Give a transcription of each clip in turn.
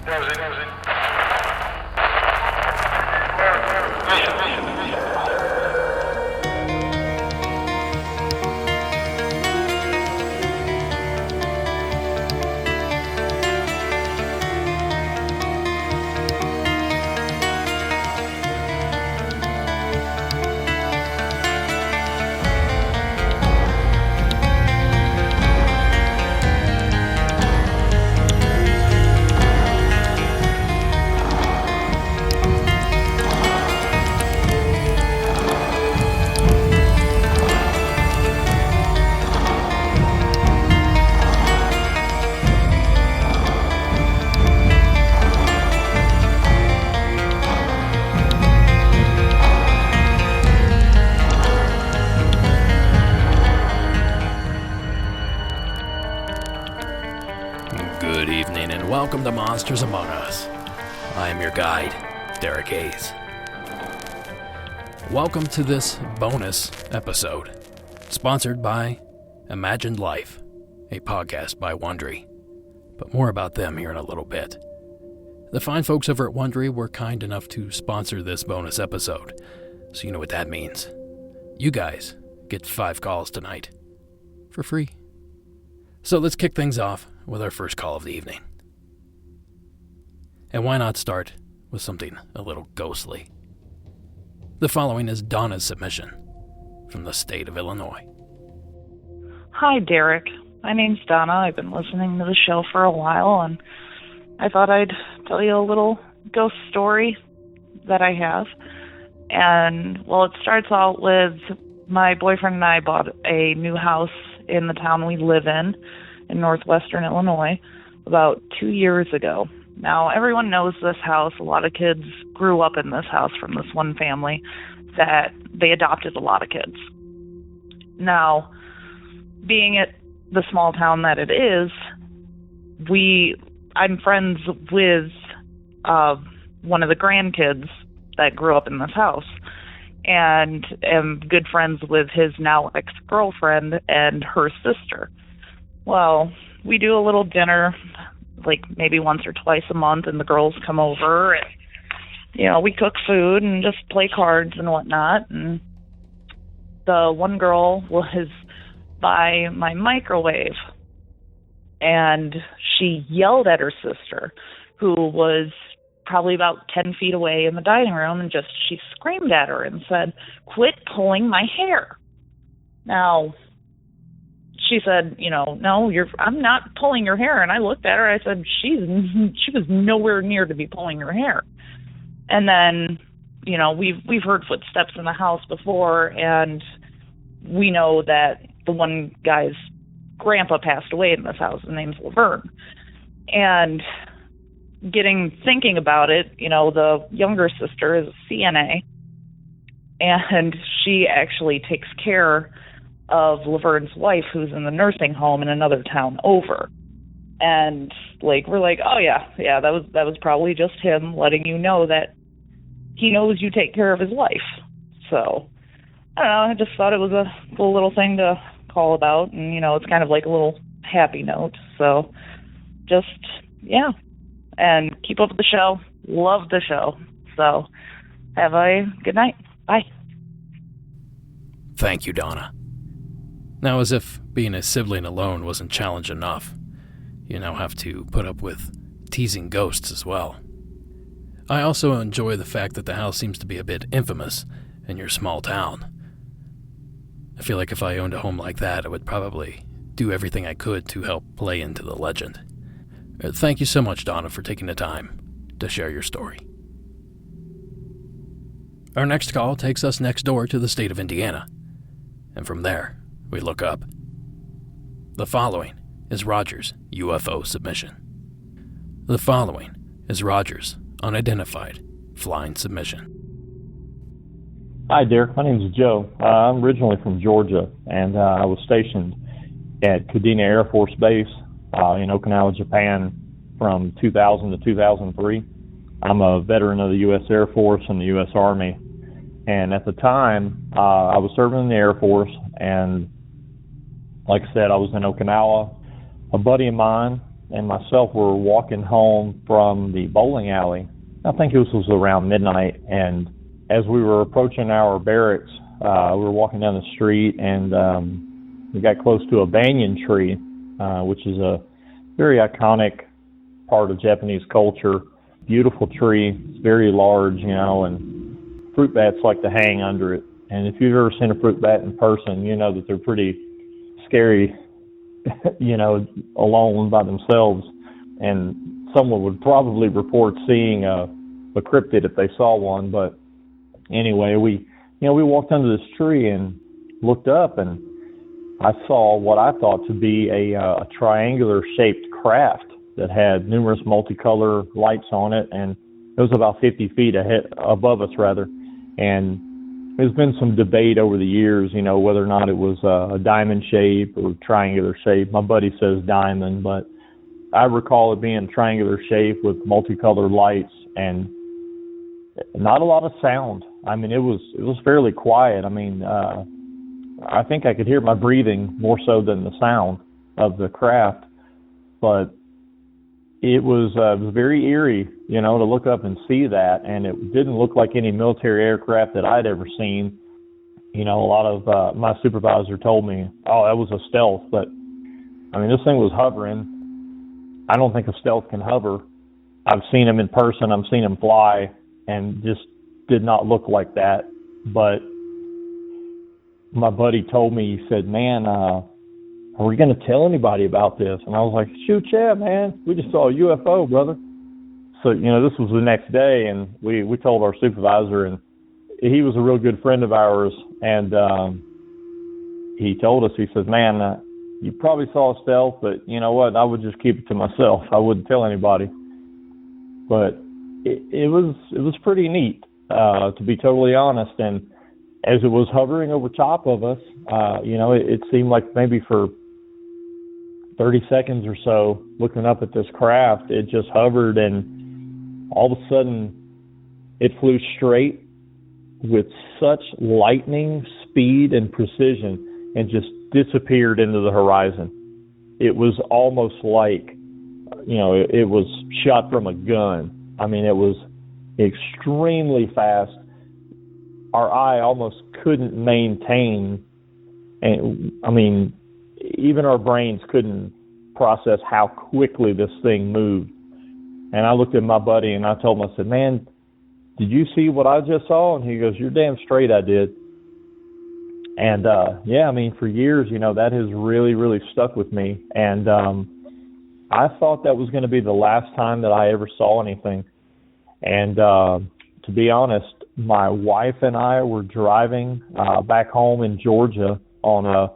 Good evening and welcome to Monsters Among Us. I am your guide, Derek Hayes. Welcome to this bonus episode, sponsored by Imagined Life, a podcast by Wondery. But more about them here in a little bit. The fine folks over at Wondery were kind enough to sponsor this bonus episode, so you know what that means. You guys get 5 calls tonight, for free. So let's kick things off with our first call of the evening. And why not start with something a little ghostly? The following is Donna's submission from the state of Illinois. Hi, Derek. My name's Donna. I've been listening to the show for a while, and I thought I'd tell you a little ghost story that I have. And, well, it starts out with my boyfriend and I bought a new house in the town we live in northwestern Illinois, about 2 years ago. Now, everyone knows this house. A lot of kids grew up in this house from this one family that they adopted a lot of kids. Now, being it the small town that it is, I'm friends with one of the grandkids that grew up in this house, and am good friends with his now ex-girlfriend and her sister. Well, we do a little dinner, like maybe once or twice a month, and the girls come over, and, you know, we cook food and just play cards and whatnot. And the one girl was by my microwave, and she yelled at her sister, who was probably about 10 feet away in the dining room, and she screamed at her and said, "Quit pulling my hair." Now, she said, no, I'm not pulling your hair. And I looked at her, I said, she was nowhere near to be pulling her hair. And then, we've heard footsteps in the house before, and we know that the one guy's grandpa passed away in this house. His name's Laverne. And thinking about it, the younger sister is a CNA, and she actually takes care of Laverne's wife, who's in the nursing home in another town over. And we're like, oh yeah, that was probably just him letting you know that he knows you take care of his wife. So I don't know, I just thought it was a cool little thing to call about, and it's kind of like a little happy note. So just and keep up with the show. Love the show. So have a good night. Bye. Thank you, Donna. Now, as if being a sibling alone wasn't challenge enough, you now have to put up with teasing ghosts as well. I also enjoy the fact that the house seems to be a bit infamous in your small town. I feel like if I owned a home like that, I would probably do everything I could to help play into the legend. Thank you so much, Donna, for taking the time to share your story. Our next call takes us next door to the state of Indiana, and from there, we look up. The following is Roger's UFO submission. The following is Roger's unidentified flying submission. Hi, Derek. My name is Joe. I'm originally from Georgia, and I was stationed at Kadena Air Force Base in Okinawa, Japan from 2000 to 2003. I'm a veteran of the U.S. Air Force and the U.S. Army. And at the time, I was serving in the Air Force, and like I said, I was in Okinawa. A buddy of mine and myself were walking home from the bowling alley. I think this was around midnight, and as we were approaching our barracks, we were walking down the street, and we got close to a banyan tree, which is a very iconic part of Japanese culture. Beautiful tree. It's very large, and fruit bats like to hang under it. And if you've ever seen a fruit bat in person, you know that they're pretty scary, alone by themselves. And someone would probably report seeing a cryptid if they saw one. But anyway, we walked under this tree and looked up, and I saw what I thought to be a triangular-shaped craft that had numerous multicolor lights on it, and it was about 50 feet above us, and there's been some debate over the years, whether or not it was a diamond shape or triangular shape. My buddy says diamond, but I recall it being triangular shape with multicolored lights and not a lot of sound. I mean, it was fairly quiet. I mean, I think I could hear my breathing more so than the sound of the craft, but it was very eerie, to look up and see that, and it didn't look like any military aircraft that I'd ever seen. A lot of my supervisor told me, oh, that was a stealth, but I mean, this thing was hovering. I don't think a stealth can hover. I've seen them in person. I've seen them fly, and just did not look like that. But my buddy told me, he said, man, are we going to tell anybody about this? And I was like, shoot, yeah, man. We just saw a UFO, brother. So, this was the next day, and we told our supervisor, and he was a real good friend of ours, and he told us, he said, man, you probably saw a stealth, but you know what? I would just keep it to myself. I wouldn't tell anybody. But it was pretty neat, to be totally honest. And as it was hovering over top of us, it seemed like maybe for 30 seconds or so, looking up at this craft, it just hovered, and all of a sudden it flew straight with such lightning speed and precision and just disappeared into the horizon. It was almost like, it was shot from a gun. I mean, it was extremely fast. Our eye almost couldn't maintain, and I mean, even our brains couldn't process how quickly this thing moved. And I looked at my buddy and I told him, I said, man, did you see what I just saw? And he goes, you're damn straight I did. And yeah, I mean, for years, that has really, really stuck with me. And I thought that was going to be the last time that I ever saw anything. And to be honest, my wife and I were driving back home in Georgia on a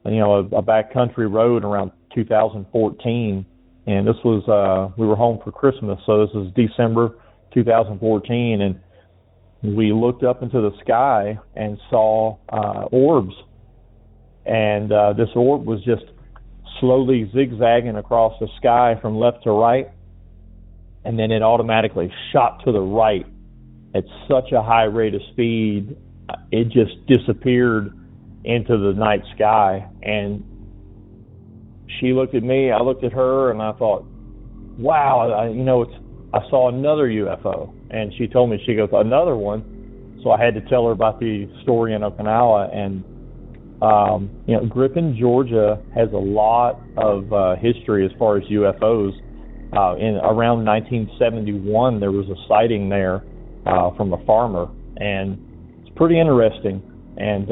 backcountry road around 2014, and this was we were home for Christmas, so this was December 2014, and we looked up into the sky and saw orbs, and this orb was just slowly zigzagging across the sky from left to right, and then it automatically shot to the right at such a high rate of speed, it just disappeared into the night sky. And she looked at me, I looked at her, and I thought, wow, I saw another UFO. And she told me, she goes, another one. So I had to tell her about the story in Okinawa. And Griffin, Georgia has a lot of history as far as UFOs. In around 1971, there was a sighting there from a farmer, and it's pretty interesting. And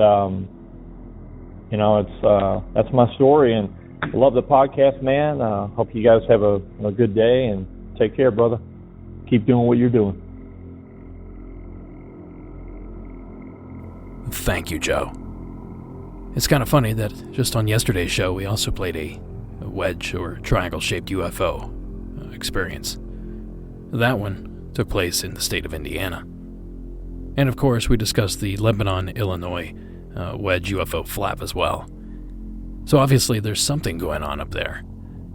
that's my story, and I love the podcast, man. Hope you guys have a good day, and take care, brother. Keep doing what you're doing. Thank you, Joe. It's kind of funny that just on yesterday's show, we also played a wedge or triangle-shaped UFO experience. That one took place in the state of Indiana. And of course, we discussed the Lebanon, Illinois wedge UFO flap as well. So obviously there's something going on up there.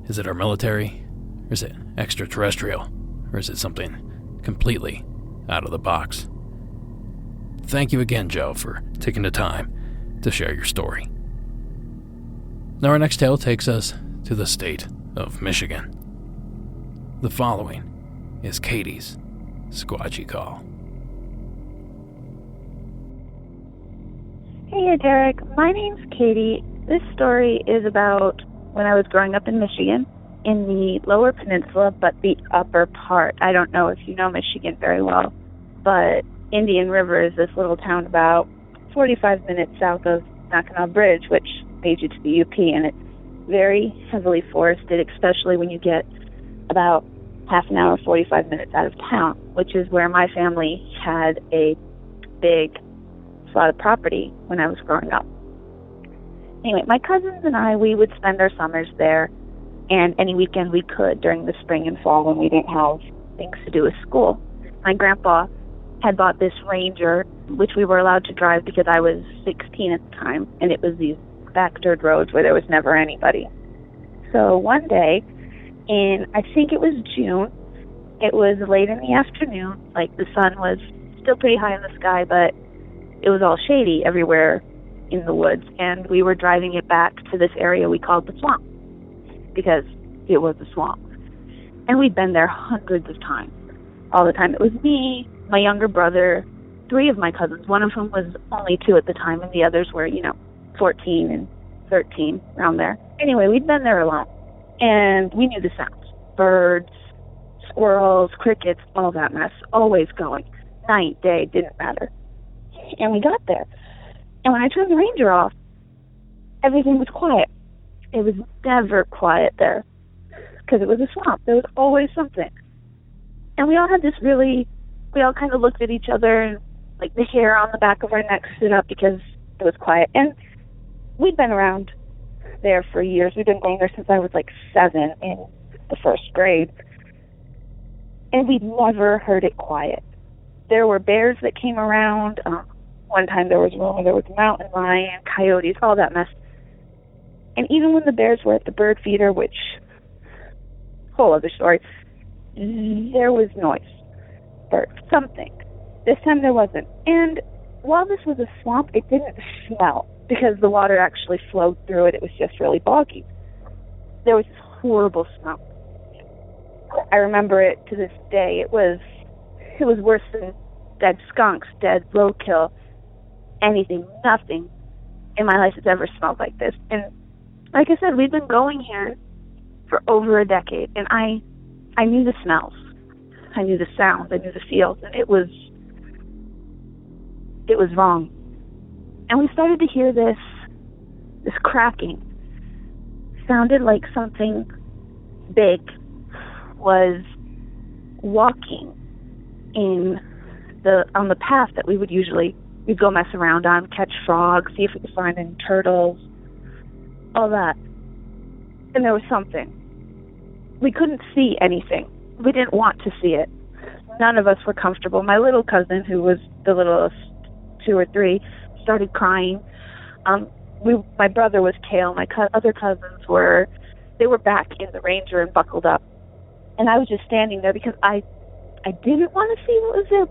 Is it our military? Or is it extraterrestrial? Or is it something completely out of the box? Thank you again, Joe, for taking the time to share your story. Now our next tale takes us to the state of Michigan. The following is Katie's Squatchy Call. Hey, Derek. My name's Katie. This story is about when I was growing up in Michigan, in the lower peninsula, but the upper part. I don't know if you know Michigan very well, but Indian River is this little town about 45 minutes south of Mackinac Bridge, which leads you to the UP, and it's very heavily forested, especially when you get about half an hour, 45 minutes out of town, which is where my family had a big lot of property when I was growing up. Anyway, my cousins and I, we would spend our summers there, and any weekend we could during the spring and fall when we didn't have things to do with school. My grandpa had bought this Ranger, which we were allowed to drive because I was 16 at the time, and it was these back dirt roads where there was never anybody. So one day, in I think it was June, it was late in the afternoon, like the sun was still pretty high in the sky, but it was all shady everywhere in the woods, and we were driving it back to this area we called the swamp, because it was a swamp. And we'd been there hundreds of times, all the time. It was me, my younger brother, 3 of my cousins. One of whom was only 2 at the time, and the others were, 14 and 13, around there. Anyway, we'd been there a lot, and we knew the sounds. Birds, squirrels, crickets, all that mess, always going. Night, day, didn't matter. And we got there, and when I turned the Ranger off, everything was quiet. It was never quiet there, because it was a swamp. There was always something. And we all had we all kind of looked at each other, and like the hair on the back of our necks stood up because it was quiet. And we'd been around there for years. We'd been going there since I was like 7 in the 1st grade. And we'd never heard it quiet. There were bears that came around. One time there was rumor there was a mountain lion, coyotes, all that mess. And even when the bears were at the bird feeder, which, whole other story, there was noise or something. This time there wasn't. And while this was a swamp, it didn't smell because the water actually flowed through it. It was just really boggy. There was this horrible smell. I remember it to this day. It was worse than dead skunks, dead roadkill, anything. Nothing in my life has ever smelled like this. And like I said, we've been going here for over a decade, and I knew the smells. I knew the sounds. I knew the feels, and it was wrong. And we started to hear this cracking. Sounded like something big was walking on the path that we'd go mess around on, catch frogs, see if we could find any turtles, all that. And there was something. We couldn't see anything. We didn't want to see it. None of us were comfortable. My little cousin, who was the littlest, 2 or 3, started crying. My brother was Kale. My other cousins were back in the Ranger and buckled up. And I was just standing there because I didn't want to see what was there,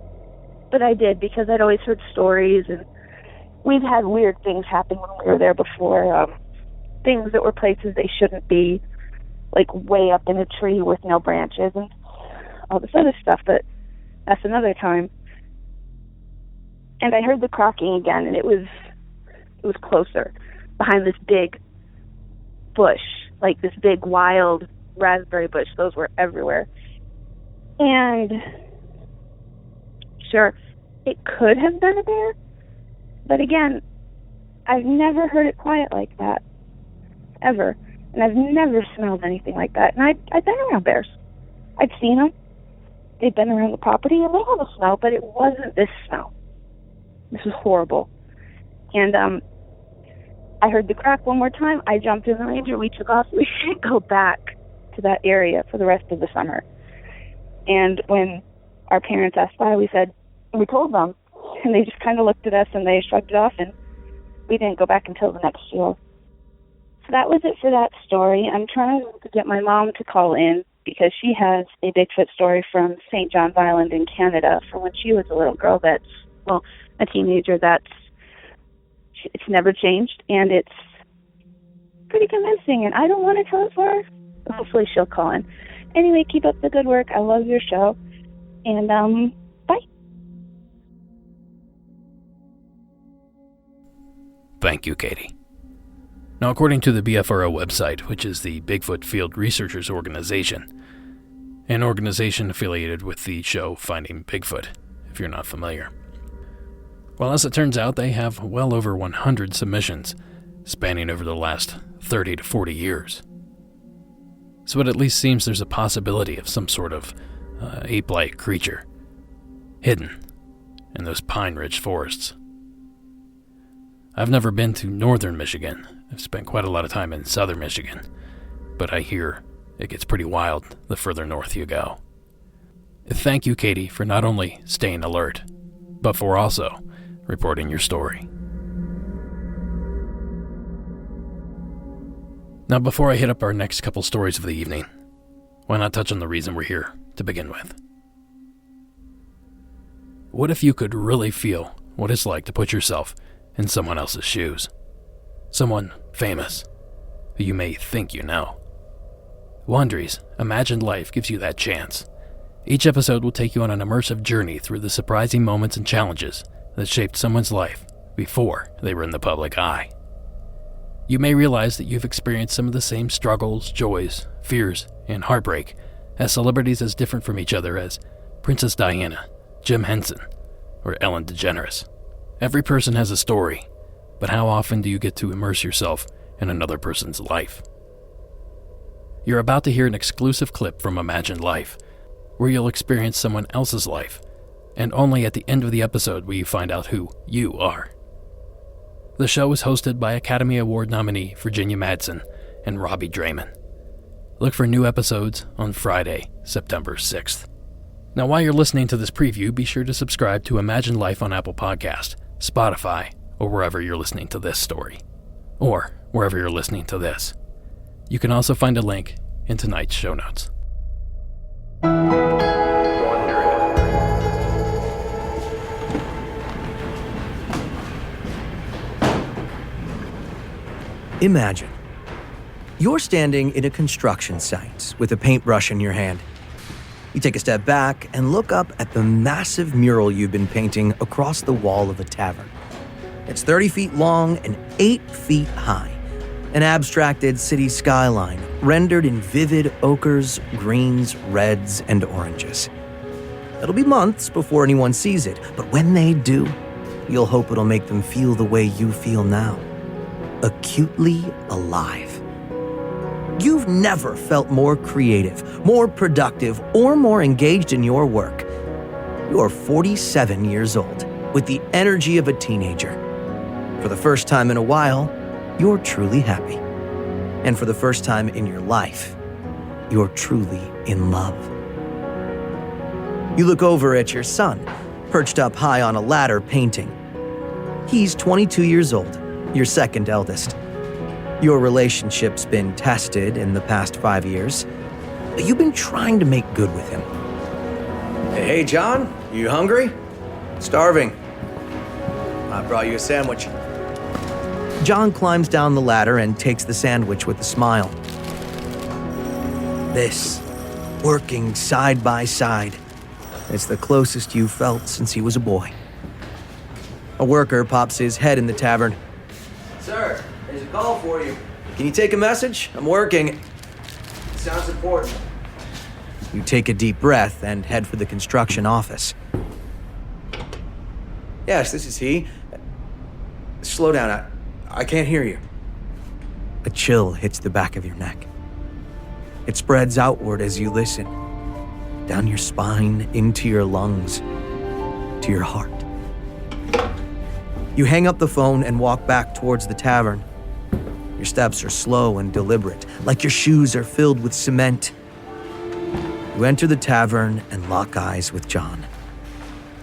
but I did because I'd always heard stories, and we've had weird things happen when we were there before. Things that were places they shouldn't be, like way up in a tree with no branches and all this other stuff, but that's another time. And I heard the cracking again, and it was closer, behind this big bush, like this big wild raspberry bush. Those were everywhere. And sure, it could have been a bear, but again, I've never heard it quiet like that, ever. And I've never smelled anything like that. And I've been around bears. I'd seen them. They'd been around the property, and they had a smell, but it wasn't this smell. This was horrible. And I heard the crack one more time. I jumped in the Ranger. We took off. We didn't go back to that area for the rest of the summer. And when our parents asked why, we told them, and they just kind of looked at us and they shrugged it off, and we didn't go back until the next year. So that was it for that story. I'm trying to get my mom to call in because she has a Bigfoot story from St. John's Island in Canada from when she was a little girl a teenager it's never changed, and it's pretty convincing, and I don't want to tell it for her. Hopefully she'll call in. Anyway, keep up the good work. I love your show. And, bye. Thank you, Katie. Now, according to the BFRO website, which is the Bigfoot Field Researchers Organization, an organization affiliated with the show Finding Bigfoot, if you're not familiar. Well, as it turns out, they have well over 100 submissions, spanning over the last 30 to 40 years. So it at least seems there's a possibility of some sort of ape-like creature hidden in those pine-rich forests. I've never been to northern Michigan. I've spent quite a lot of time in southern Michigan, but I hear it gets pretty wild the further north you go. Thank you, Katie, for not only staying alert, but for also reporting your story. Now, before I hit up our next couple stories of the evening, why not touch on the reason we're here to begin with? What if you could really feel what it's like to put yourself in someone else's shoes? Someone famous, who you may think you know. Wondery's Imagined Life gives you that chance. Each episode will take you on an immersive journey through the surprising moments and challenges that shaped someone's life before they were in the public eye. You may realize that you've experienced some of the same struggles, joys, fears, and heartbreak as celebrities as different from each other as Princess Diana, Jim Henson, or Ellen DeGeneres. Every person has a story, but how often do you get to immerse yourself in another person's life? You're about to hear an exclusive clip from Imagined Life, where you'll experience someone else's life, and only at the end of the episode will you find out who you are. The show is hosted by Academy Award nominee Virginia Madsen and Robbie Daymond. Look for new episodes on Friday, September 6th. Now, while you're listening to this preview, be sure to subscribe to Imagined Life on Apple Podcast, Spotify, or wherever you're listening to this story. Or wherever you're listening to this. You can also find a link in tonight's show notes. Imagine you're standing in a construction site with a paintbrush in your hand. You take a step back and look up at the massive mural you've been painting across the wall of a tavern. It's 30 feet long and 8 feet high, an abstracted city skyline rendered in vivid ochres, greens, reds, and oranges. It'll be months before anyone sees it, but when they do, you'll hope it'll make them feel the way you feel now. Acutely alive. You've never felt more creative, more productive, or more engaged in your work. You're 47 years old, with the energy of a teenager. For the first time in a while, you're truly happy. And for the first time in your life, you're truly in love. You look over at your son, perched up high on a ladder painting. He's 22 years old, your second eldest. Your relationship's been tested in the past 5 years, but you've been trying to make good with him. Hey, John, you hungry? Starving. I brought you a sandwich. John climbs down the ladder and takes the sandwich with a smile. This, working side by side, it's the closest you've felt since he was a boy. A worker pops his head in the tavern. Sir, there's a call for you. Can you take a message? I'm working. It sounds important. You take a deep breath and head for the construction office. Yes, this is he. Slow down, I can't hear you. A chill hits the back of your neck. It spreads outward as you listen, down your spine, into your lungs, to your heart. You hang up the phone and walk back towards the tavern. Your steps are slow and deliberate, like your shoes are filled with cement. You enter the tavern and lock eyes with John.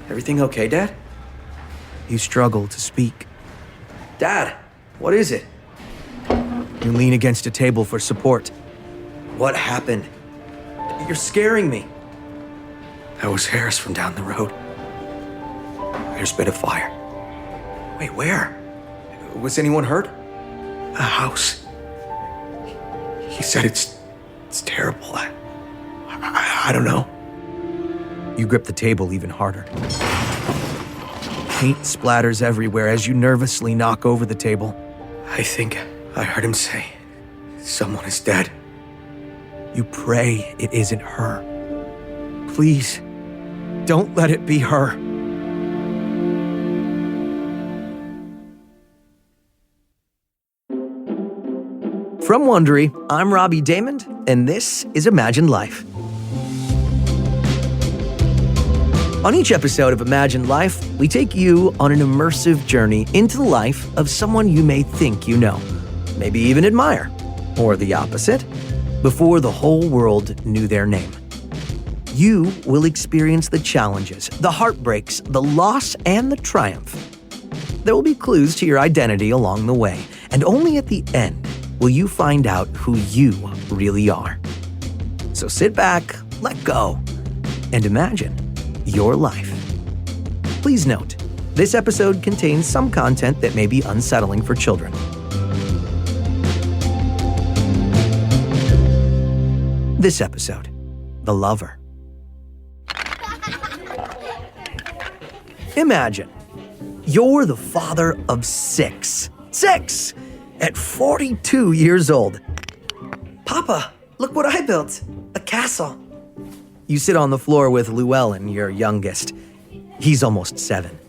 Everything okay, Dad? You struggle to speak. Dad, what is it? You lean against a table for support. What happened? You're scaring me. That was Harris from down the road. There's been a fire. Wait, where? Was anyone hurt? A house. He said it's terrible. I don't know. You grip the table even harder. Paint splatters everywhere as you nervously knock over the table. I think I heard him say, someone is dead. You pray it isn't her. Please, don't let it be her. From Wondery, I'm Robbie Daymond, and this is Imagine Life. On each episode of Imagine Life, we take you on an immersive journey into the life of someone you may think you know, maybe even admire, or the opposite, before the whole world knew their name. You will experience the challenges, the heartbreaks, the loss, and the triumph. There will be clues to your identity along the way, and only at the end will you find out who you really are. So sit back, let go, and imagine your life. Please note, this episode contains some content that may be unsettling for children. This episode, The Lover. Imagine, you're the father of six. Six! At 42 years old. Papa, look what I built. A castle. You sit on the floor with Llewellyn, your youngest. He's almost 7.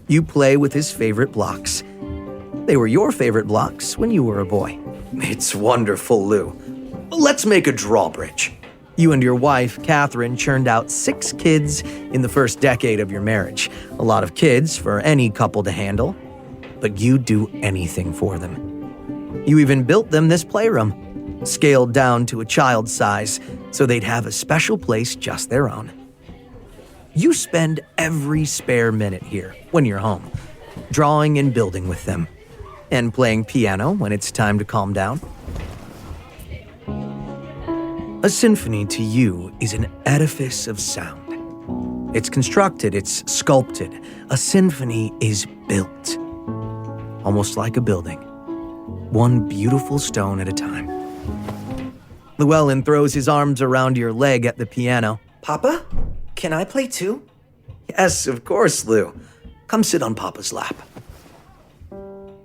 You play with his favorite blocks. They were your favorite blocks when you were a boy. It's wonderful, Lou. Let's make a drawbridge. You and your wife, Catherine, churned out 6 kids in the first decade of your marriage. A lot of kids for any couple to handle, but you'd do anything for them. You even built them this playroom, scaled down to a child's size so they'd have a special place just their own. You spend every spare minute here when you're home, drawing and building with them, and playing piano when it's time to calm down. A symphony to you is an edifice of sound. It's constructed, it's sculpted. A symphony is built, almost like a building, one beautiful stone at a time. Llewellyn throws his arms around your leg at the piano. Papa, can I play too? Yes, of course, Lou. Come sit on Papa's lap.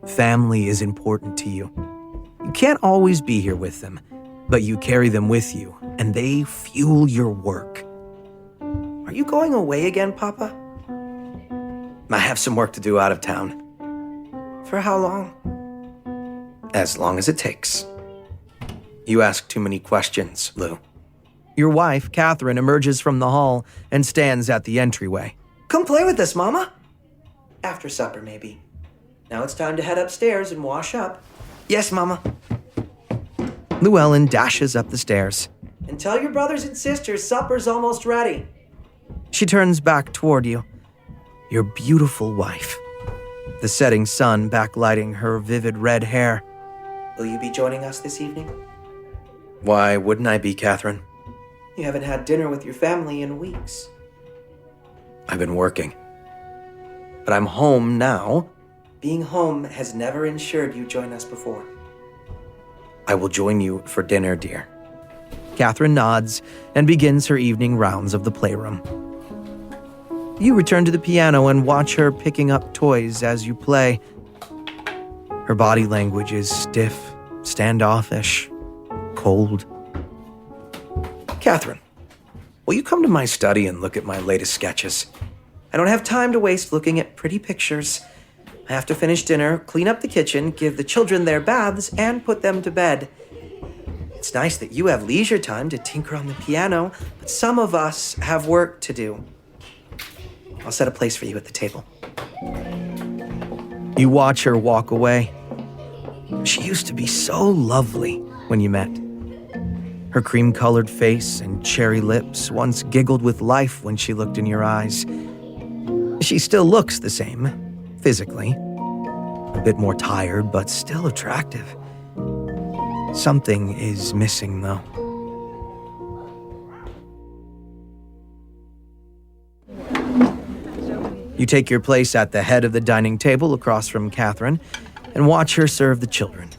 Family is important to you. You can't always be here with them, but you carry them with you, and they fuel your work. Are you going away again, Papa? I have some work to do out of town. For how long? As long as it takes. You ask too many questions, Lou. Your wife, Catherine, emerges from the hall and stands at the entryway. Come play with us, Mama. After supper, maybe. Now it's time to head upstairs and wash up. Yes, Mama. Llewellyn dashes up the stairs. And tell your brothers and sisters supper's almost ready. She turns back toward you. Your beautiful wife. The setting sun backlighting her vivid red hair. Will you be joining us this evening? Why wouldn't I be, Catherine? You haven't had dinner with your family in weeks. I've been working. But I'm home now. Being home has never ensured you join us before. I will join you for dinner, dear. Catherine nods and begins her evening rounds of the playroom. You return to the piano and watch her picking up toys as you play. Her body language is stiff, standoffish, cold. Catherine, will you come to my study and look at my latest sketches? I don't have time to waste looking at pretty pictures. I have to finish dinner, clean up the kitchen, give the children their baths, and put them to bed. It's nice that you have leisure time to tinker on the piano, but some of us have work to do. I'll set a place for you at the table. You watch her walk away. She used to be so lovely when you met. Her cream-colored face and cherry lips once giggled with life when she looked in your eyes. She still looks the same, physically. A bit more tired, but still attractive. Something is missing, though. You take your place at the head of the dining table across from Catherine and watch her serve the children.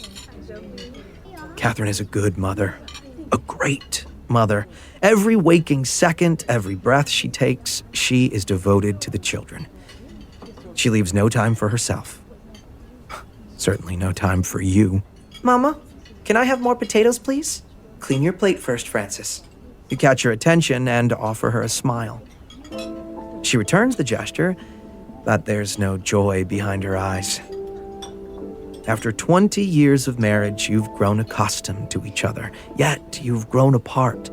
Catherine is a good mother, a great mother. Every waking second, every breath she takes, she is devoted to the children. She leaves no time for herself. Certainly no time for you. Mama, can I have more potatoes, please? Clean your plate first, Francis. You catch her attention and offer her a smile. She returns the gesture, but there's no joy behind her eyes. After 20 years of marriage, you've grown accustomed to each other, yet you've grown apart.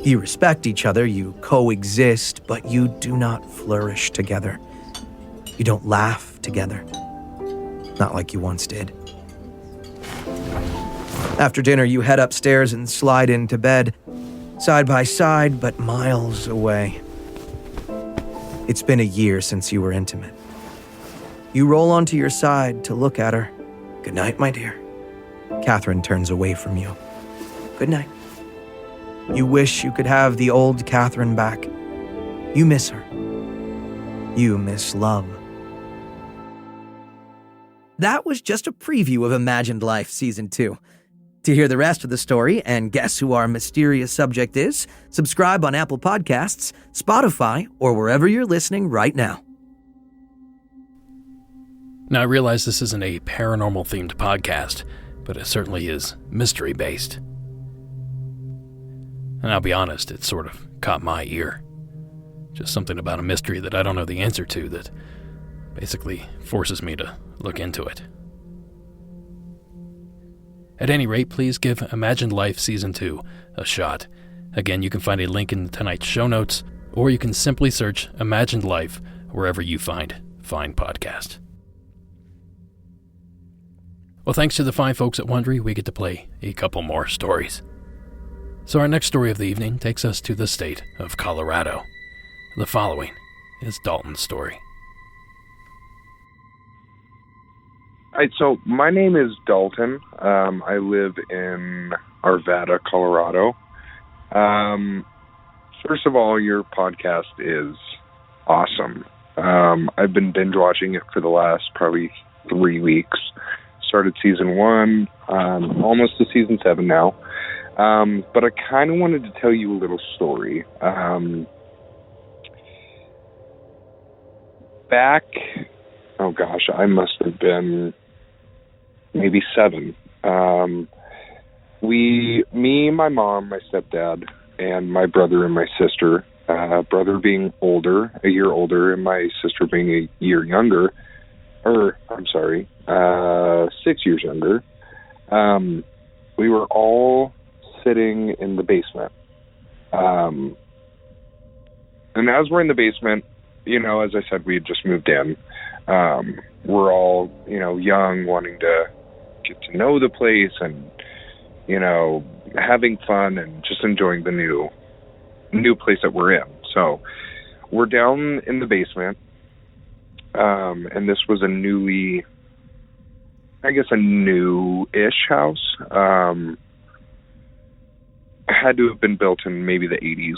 You respect each other, you coexist, but you do not flourish together. You don't laugh together, not like you once did. After dinner, you head upstairs and slide into bed, side by side, but miles away. It's been a year since you were intimate. You roll onto your side to look at her. Good night, my dear. Catherine turns away from you. Good night. You wish you could have the old Catherine back. You miss her. You miss love. That was just a preview of Imagined Life Season 2. To hear the rest of the story and guess who our mysterious subject is, subscribe on Apple Podcasts, Spotify, or wherever you're listening right now. Now, I realize this isn't a paranormal-themed podcast, but it certainly is mystery-based. And I'll be honest, it sort of caught my ear. Just something about a mystery that I don't know the answer to that basically forces me to look into it. At any rate, please give Imagined Life Season 2 a shot. Again, you can find a link in tonight's show notes, or you can simply search Imagined Life wherever you find fine podcast. Well, thanks to the fine folks at Wondery, we get to play a couple more stories. So our next story of the evening takes us to the state of Colorado. The following is Dalton's story. All right, so my name is Dalton. I live in Arvada, Colorado. First of all, your podcast is awesome. I've been binge watching it for the last probably 3 weeks. Started season 1, almost to season 7 now. But I kind of wanted to tell you a little story. Back, oh gosh, I must have been maybe 7. Me, my mom, my stepdad, and my brother and my sister, brother being a year older, and my sister being a year younger, 6 years younger, we were all sitting in the basement. And as we're in the basement, as I said, we had just moved in. We're all, young, wanting to get to know the place and, having fun and just enjoying the new place that we're in. So we're down in the basement. And this was a new-ish house. Had to have been built in maybe the 80s.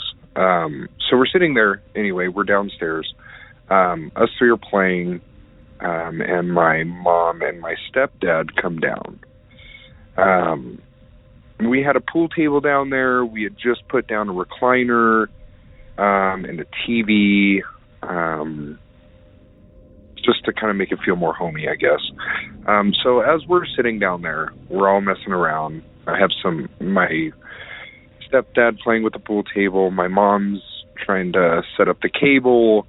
So we're sitting there anyway. We're downstairs. Us three are playing, and my mom and my stepdad come down. We had a pool table down there. We had just put down a recliner and a TV, just to kind of make it feel more homey, I guess. So as we're sitting down there, we're all messing around. I have my stepdad playing with the pool table. My mom's trying to set up the cable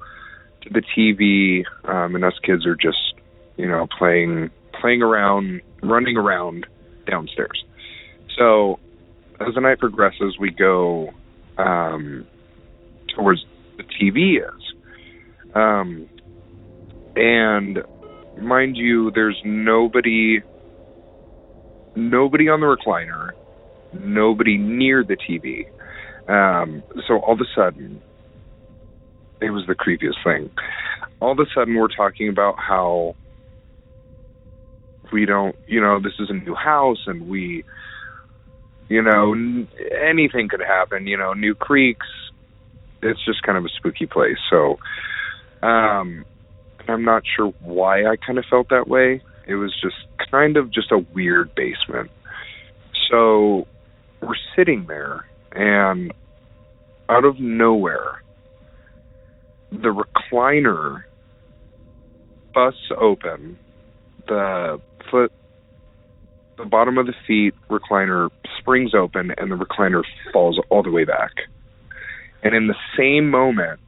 to the TV, and us kids are just, playing around, running around downstairs. So as the night progresses, we go towards the TV is. And mind you, there's nobody on the recliner, nobody near the TV. So all of a sudden, it was the creepiest thing. All of a sudden, we're talking about how we don't, this is a new house and we, anything could happen, new creaks. It's just kind of a spooky place. So, I'm not sure why I kind of felt that way. It was just kind of just a weird basement. So we're sitting there, and out of nowhere, the recliner busts open. The bottom of the feet recliner springs open, and the recliner falls all the way back. And in the same moment,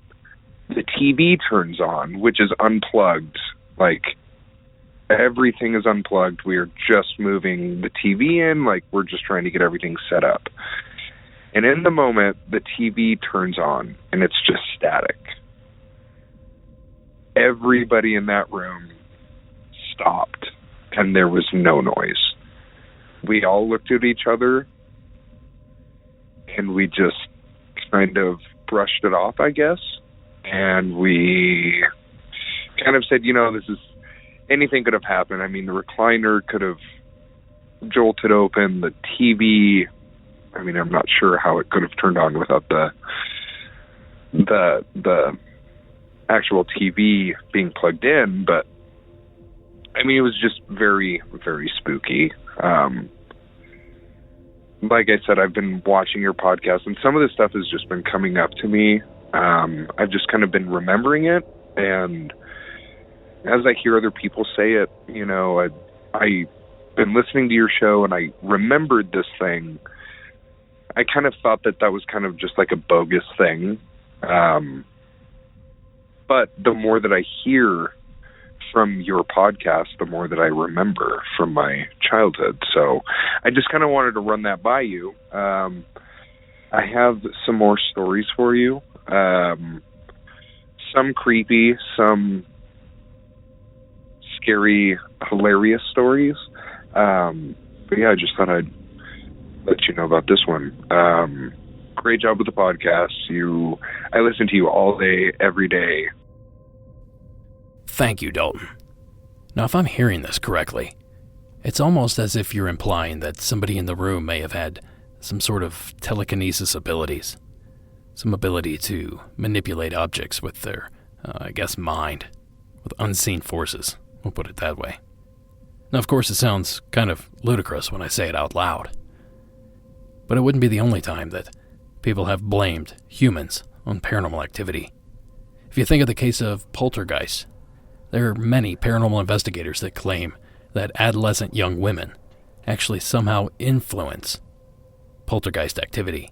the TV turns on, which is unplugged. Like, everything is unplugged. We are just moving the TV in, like we're just trying to get everything set up. And in the moment, the TV turns on, and it's just static. Everybody in that room stopped, and there was no noise. We all looked at each other, and we just kind of brushed it off, I guess. And we kind of said, anything could have happened. I mean, the recliner could have jolted open. The TV, I'm not sure how it could have turned on without the actual TV being plugged in, but it was just very, very spooky. Like I said, I've been watching your podcast, and some of this stuff has just been coming up to me. I've just kind of been remembering it, and as I hear other people say it, I've been listening to your show, and I remembered this thing. I kind of thought that was kind of just like a bogus thing. But the more that I hear from your podcast, the more that I remember from my childhood. So I just kind of wanted to run that by you. I have some more stories for you. Some creepy, some scary, hilarious stories. But yeah, I just thought I'd let you know about this one. Great job with the podcast. I listen to you all day, every day. Thank you, Dalton. Now, if I'm hearing this correctly, it's almost as if you're implying that somebody in the room may have had some sort of telekinesis abilities, some ability to manipulate objects with their, mind, with unseen forces. We'll put it that way. Now, of course, it sounds kind of ludicrous when I say it out loud, but it wouldn't be the only time that people have blamed humans on paranormal activity. If you think of the case of Poltergeist, there are many paranormal investigators that claim that adolescent young women actually somehow influence poltergeist activity,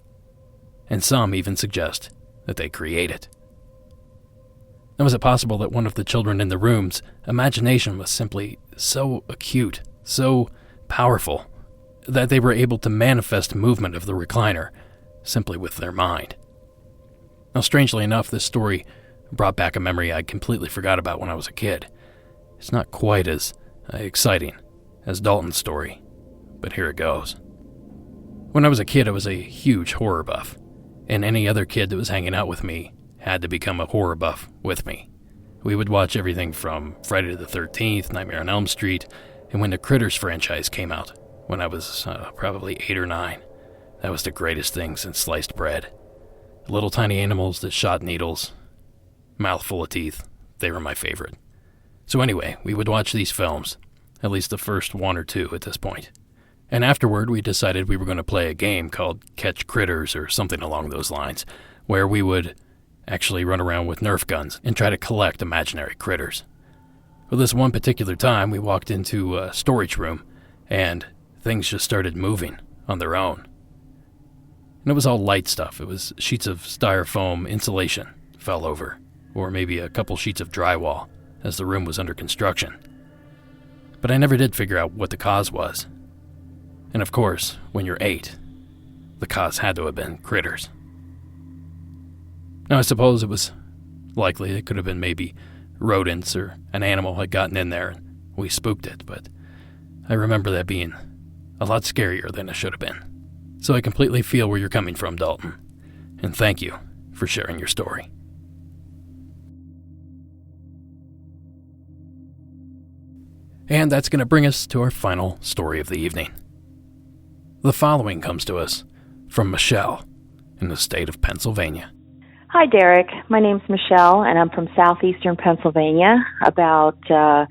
and some even suggest that they create it. Now, is it possible that one of the children in the room's imagination was simply so acute, so powerful, that they were able to manifest movement of the recliner simply with their mind? Now, strangely enough, this story brought back a memory I completely forgot about when I was a kid. It's not quite as exciting as Dalton's story, but here it goes. When I was a kid, I was a huge horror buff, and any other kid that was hanging out with me had to become a horror buff with me. We would watch everything from Friday the 13th, Nightmare on Elm Street, and when the Critters franchise came out, when I was probably 8 or 9, that was the greatest thing since sliced bread. The little tiny animals that shot needles, mouth full of teeth, they were my favorite. So anyway, we would watch these films, at least the first one or two at this point. And afterward, we decided we were going to play a game called Catch Critters or something along those lines, where we would actually run around with Nerf guns and try to collect imaginary critters. Well, this one particular time, we walked into a storage room, and things just started moving on their own. And it was all light stuff. It was sheets of styrofoam insulation fell over, or maybe a couple sheets of drywall, as the room was under construction. But I never did figure out what the cause was. And of course, when you're 8, the cause had to have been critters. Now, I suppose it was likely it could have been maybe rodents or an animal had gotten in there and we spooked it, but I remember that being a lot scarier than it should have been. So I completely feel where you're coming from, Dalton, and thank you for sharing your story. And that's going to bring us to our final story of the evening. The following comes to us from Michelle in the state of Pennsylvania. Hi, Derek. My name's Michelle, and I'm from southeastern Pennsylvania, about 40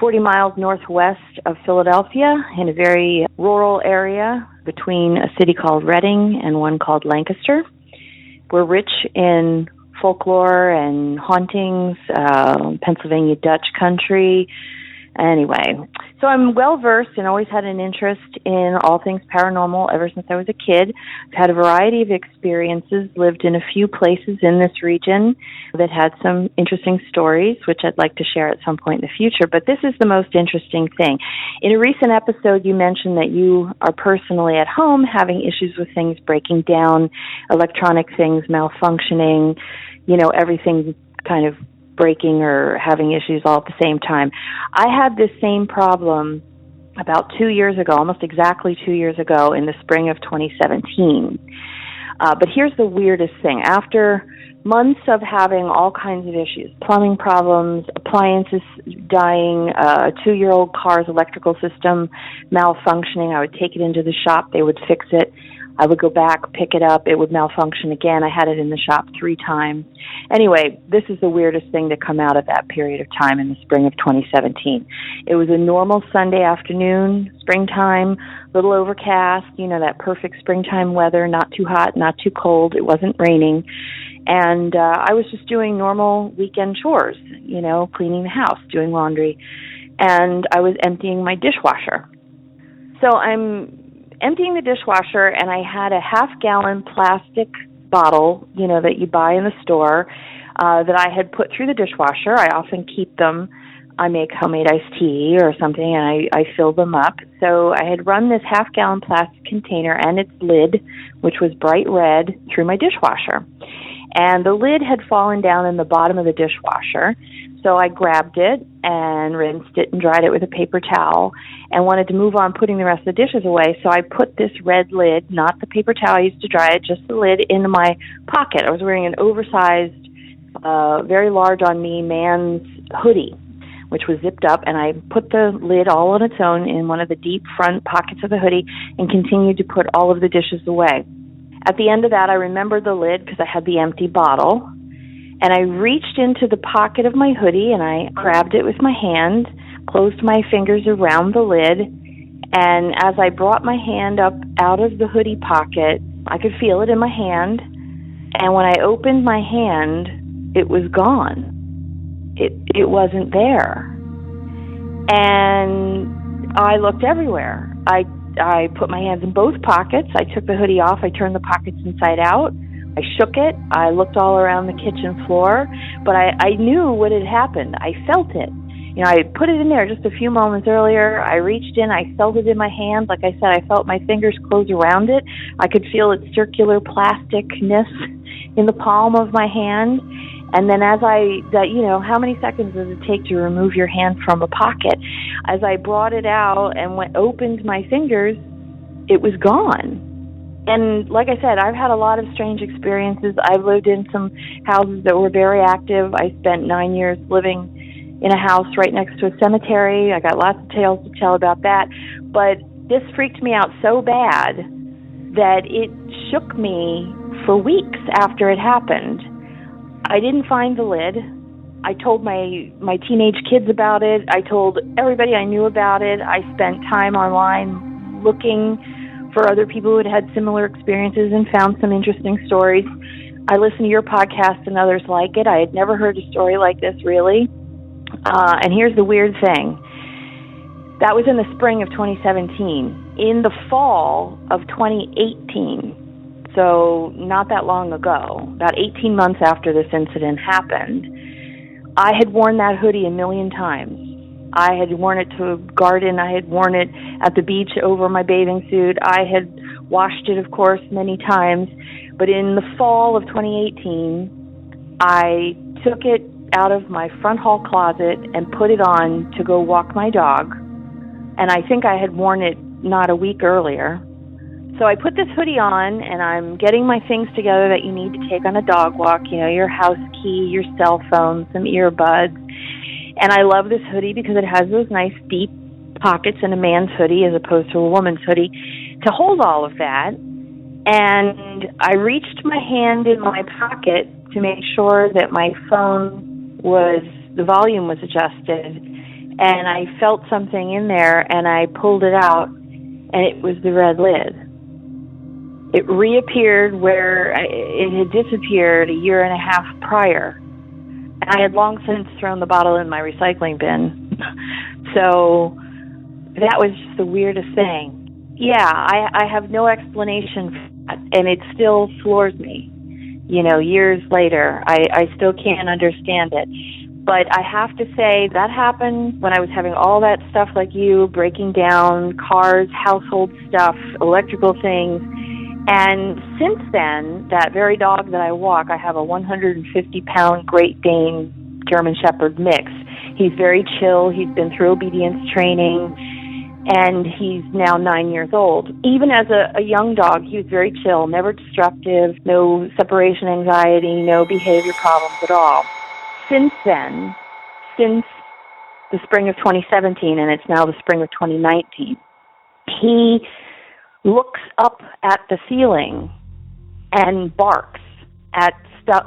40 miles northwest of Philadelphia in a very rural area between a city called Reading and one called Lancaster. We're rich in folklore and hauntings, Pennsylvania Dutch country. Anyway, so I'm well-versed and always had an interest in all things paranormal ever since I was a kid. I've had a variety of experiences, lived in a few places in this region that had some interesting stories, which I'd like to share at some point in the future. But this is the most interesting thing. In a recent episode, you mentioned that you are personally at home having issues with things breaking down, electronic things malfunctioning, everything kind of breaking or having issues all at the same time. I had this same problem about 2 years ago, almost exactly 2 years ago in the spring of 2017. But here's the weirdest thing. After months of having all kinds of issues, plumbing problems, appliances dying, a 2-year-old car's electrical system malfunctioning, I would take it into the shop, they would fix it. I would go back, pick it up, it would malfunction again. I had it in the shop 3 times. Anyway, this is the weirdest thing to come out of that period of time in the spring of 2017. It was a normal Sunday afternoon, springtime, little overcast, that perfect springtime weather, not too hot, not too cold. It wasn't raining. And I was just doing normal weekend chores, cleaning the house, doing laundry. And I was emptying my dishwasher. So I'm emptying the dishwasher, and I had a half-gallon plastic bottle, that you buy in the store, that I had put through the dishwasher. I often keep them. I make homemade iced tea or something, and I fill them up. So I had run this half-gallon plastic container and its lid, which was bright red, through my dishwasher. And the lid had fallen down in the bottom of the dishwasher. So I grabbed it and rinsed it and dried it with a paper towel and wanted to move on putting the rest of the dishes away. So I put this red lid, not the paper towel I used to dry it, just the lid, into my pocket. I was wearing an oversized, very large on me man's hoodie, which was zipped up, and I put the lid all on its own in one of the deep front pockets of the hoodie and continued to put all of the dishes away. At the end of that, I remembered the lid because I had the empty bottle. And I reached into the pocket of my hoodie and I grabbed it with my hand, closed my fingers around the lid, and as I brought my hand up out of the hoodie pocket, I could feel it in my hand, and when I opened my hand, it was gone. It wasn't there. And I looked everywhere. I put my hands in both pockets. I took the hoodie off. I turned the pockets inside out. I shook it. I looked all around the kitchen floor, but I knew what had happened. I felt it. I put it in there just a few moments earlier. I reached in. I felt it in my hand. Like I said, I felt my fingers close around it. I could feel its circular plasticness in the palm of my hand. And then how many seconds does it take to remove your hand from a pocket? As I brought it out and opened my fingers, it was gone. And like I said, I've had a lot of strange experiences. I've lived in some houses that were very active. I spent 9 years living in a house right next to a cemetery. I got lots of tales to tell about that. But this freaked me out so bad that it shook me for weeks after it happened. I didn't find the lid. I told my teenage kids about it. I told everybody I knew about it. I spent time online looking for other people who had had similar experiences and found some interesting stories. I listened to your podcast and others like it. I had never heard a story like this, really. And here's the weird thing. That was in the spring of 2017. In the fall of 2018, so not that long ago, about 18 months after this incident happened, I had worn that hoodie a million times. I had worn it to a garden. I had worn it at the beach over my bathing suit. I had washed it, of course, many times. But in the fall of 2018, I took it out of my front hall closet and put it on to go walk my dog. And I think I had worn it not a week earlier. So I put this hoodie on, and I'm getting my things together that you need to take on a dog walk, your house key, your cell phone, some earbuds. And I love this hoodie because it has those nice deep pockets in a man's hoodie as opposed to a woman's hoodie to hold all of that. And I reached my hand in my pocket to make sure that my phone the volume was adjusted. and I felt something in there, and I pulled it out, and it was the red lid. It reappeared where it had disappeared a year and a half prior. I had long since thrown the bottle in my recycling bin. So that was just the weirdest thing. Yeah, I have no explanation for that, and it still floors me. Years later, I still can't understand it. But I have to say, that happened when I was having all that stuff like you, breaking down cars, household stuff, electrical things. And since then, that very dog that I walk, I have a 150-pound Great Dane German Shepherd mix. He's very chill. He's been through obedience training, and he's now 9 years old. Even as a young dog, he was very chill, never destructive, no separation anxiety, no behavior problems at all. Since then, since the spring of 2017, and it's now the spring of 2019, he looks up at the ceiling and barks at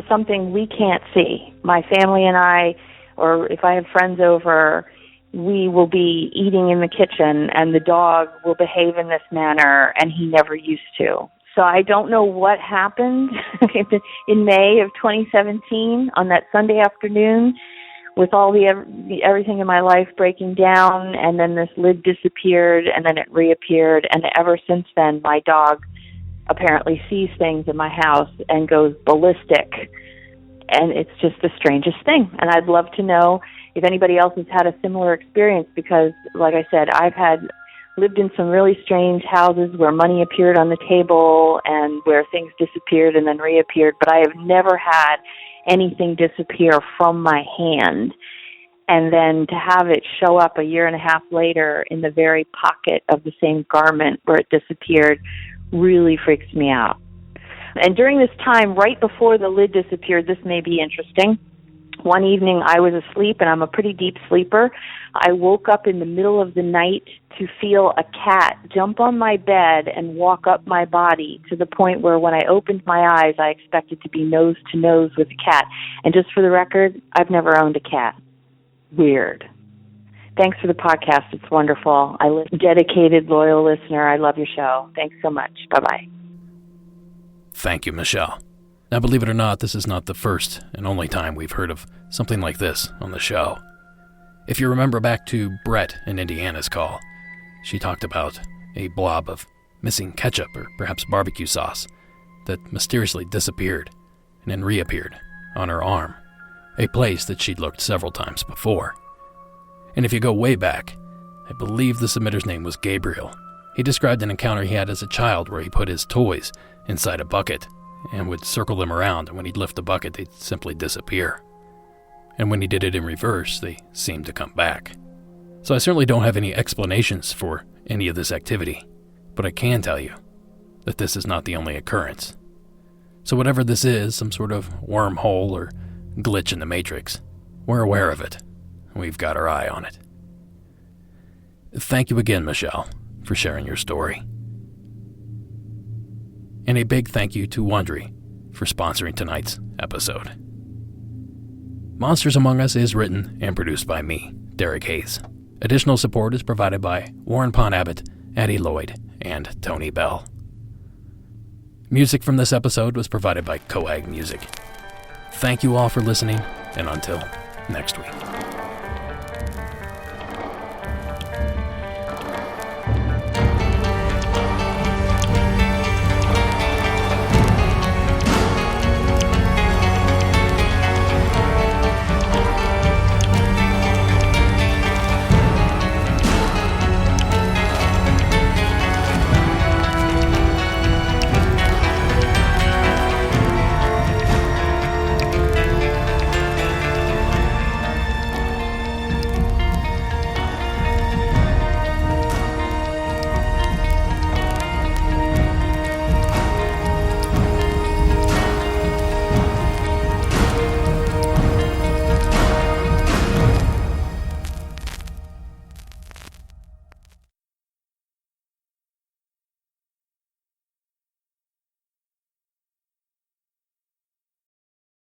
something we can't see. My family and I, or if I have friends over, we will be eating in the kitchen, and the dog will behave in this manner, and he never used to. So I don't know what happened in May of 2017 on that Sunday afternoon with all everything in my life breaking down, and then this lid disappeared, and then it reappeared, and ever since then, my dog apparently sees things in my house and goes ballistic, and it's just the strangest thing. And I'd love to know if anybody else has had a similar experience, because, like I said, I've lived in some really strange houses where money appeared on the table and where things disappeared and then reappeared, but I have never had anything disappear from my hand, and then to have it show up a year and a half later in the very pocket of the same garment where it disappeared really freaks me out. And during this time, right before the lid disappeared, this may be interesting. One evening I was asleep, and I'm a pretty deep sleeper. I woke up in the middle of the night to feel a cat jump on my bed and walk up my body, to the point where when I opened my eyes, I expected to be nose to nose with the cat. And just for the record, I've never owned a cat. Weird. Thanks for the podcast. It's wonderful. Dedicated, loyal listener. I love your show. Thanks so much. Bye-bye. Thank you, Michelle. Now, believe it or not, this is not the first and only time we've heard of something like this on the show. If you remember back to Brett in Indiana's call, she talked about a blob of missing ketchup or perhaps barbecue sauce that mysteriously disappeared and then reappeared on her arm, a place that she'd looked several times before. And if you go way back, I believe the submitter's name was Gabriel. He described an encounter he had as a child where he put his toys inside a bucket and would circle them around, and when he'd lift the bucket, they'd simply disappear. And when he did it in reverse, they seemed to come back. So I certainly don't have any explanations for any of this activity, but I can tell you that this is not the only occurrence. So whatever this is, some sort of wormhole or glitch in the Matrix, we're aware of it. We've got our eye on it. Thank you again, Michelle, for sharing your story. And a big thank you to Wondery for sponsoring tonight's episode. Monsters Among Us is written and produced by me, Derek Hayes. Additional support is provided by Warren Pond Abbott, Addie Lloyd, and Tony Bell. Music from this episode was provided by Coag Music. Thank you all for listening, and until next week.